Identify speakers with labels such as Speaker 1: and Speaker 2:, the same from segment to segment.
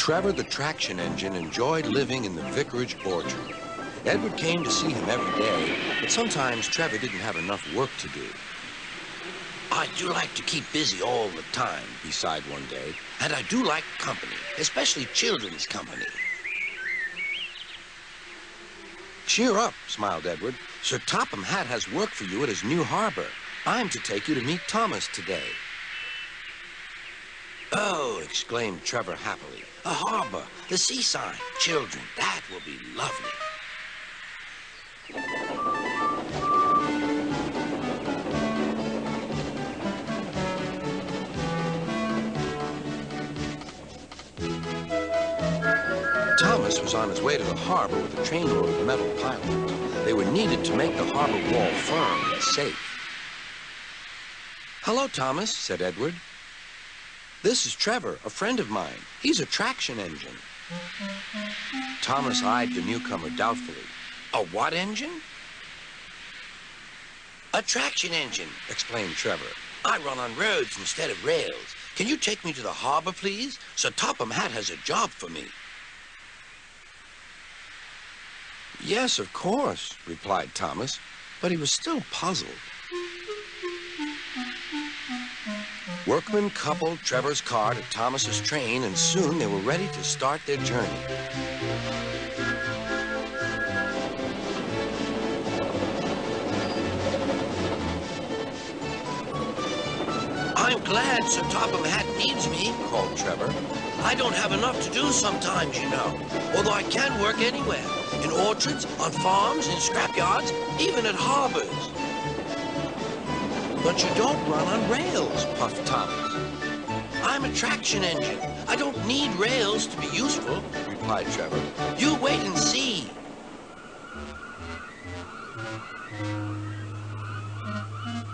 Speaker 1: Trevor the traction engine enjoyed living in the vicarage orchard. Edward came to see him every day, but sometimes Trevor didn't have enough work to do.
Speaker 2: I do like to keep busy all the time,
Speaker 1: He sighed one day.
Speaker 2: and I do like company, especially children's company.
Speaker 1: Cheer up, smiled Edward. Sir Topham Hatt has work for you at his new harbor. I'm to take you to meet Thomas today.
Speaker 2: Oh, exclaimed Trevor happily. A harbor, the seaside, children, that will be lovely.
Speaker 1: Thomas was on his way to the harbor with a trainload of metal pilings. They were needed to make the harbor wall firm and safe. Hello, Thomas, said Edward. This is Trevor, a friend of mine. He's a traction engine. Thomas eyed the newcomer doubtfully.
Speaker 2: A what engine? A traction engine, explained Trevor. I run on roads instead of rails. Can you take me to the harbor, please? Sir Topham Hatt has a job for me.
Speaker 1: Yes, of course, replied Thomas, but he was still puzzled. Workmen coupled Trevor's car to Thomas's train, and soon they were ready to start their journey.
Speaker 2: I'm glad Sir Topham Hatt needs me, called Trevor. I don't have enough to do sometimes, you know, although I can work anywhere, in orchards, on farms, in scrapyards, even at harbors.
Speaker 1: But you don't run on rails, puffed Thomas.
Speaker 2: I'm a traction engine. I don't need rails to be useful,
Speaker 1: replied Trevor.
Speaker 2: You wait and see.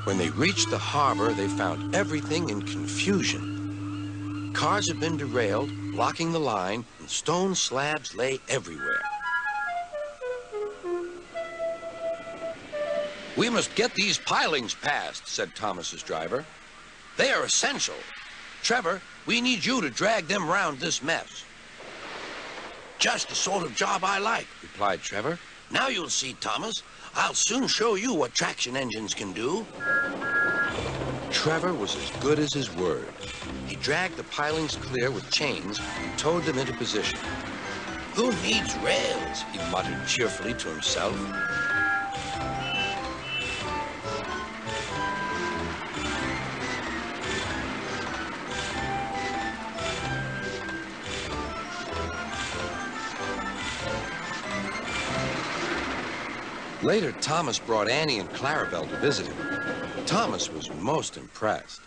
Speaker 1: When they reached the harbor, they found everything in confusion. Cars had been derailed, blocking the line, and stone slabs lay everywhere. We must get these pilings past, said Thomas's driver. They are essential. Trevor, we need you to drag them round this mess.
Speaker 2: Just the sort of job I like,
Speaker 1: replied Trevor.
Speaker 2: Now you'll see, Thomas. I'll soon show you what traction engines can do.
Speaker 1: Trevor was as good as his word. He dragged the pilings clear with chains and towed them into position.
Speaker 2: Who needs rails?
Speaker 1: He muttered cheerfully to himself. Later, Thomas brought Annie and Clarabelle to visit him. Thomas was most impressed.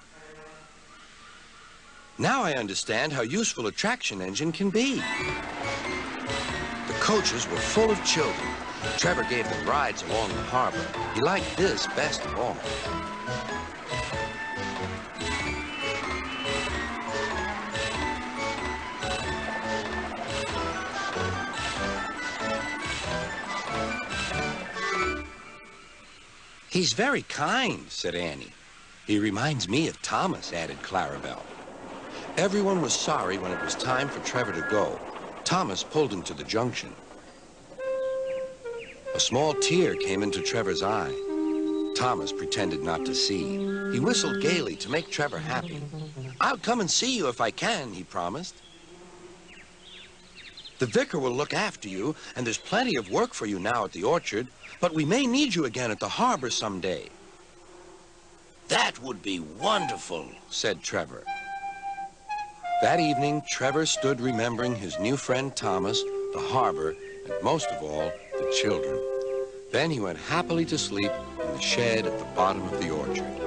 Speaker 1: Now I understand how useful a traction engine can be. The coaches were full of children. Trevor gave them rides along the harbor. He liked this best of all. He's very kind, said Annie. He reminds me of Thomas, added Clarabelle. Everyone was sorry when it was time for Trevor to go. Thomas pulled him to the junction. A small tear came into Trevor's eye. Thomas pretended not to see. He whistled gaily to make Trevor happy. I'll come and see you if I can, he promised. The vicar will look after you, and there's plenty of work for you now at the orchard, but we may need you again at the harbor someday.
Speaker 2: That would be wonderful,
Speaker 1: said Trevor. That evening, Trevor stood remembering his new friend Thomas, the harbor, and most of all, the children. Then he went happily to sleep in the shed at the bottom of the orchard.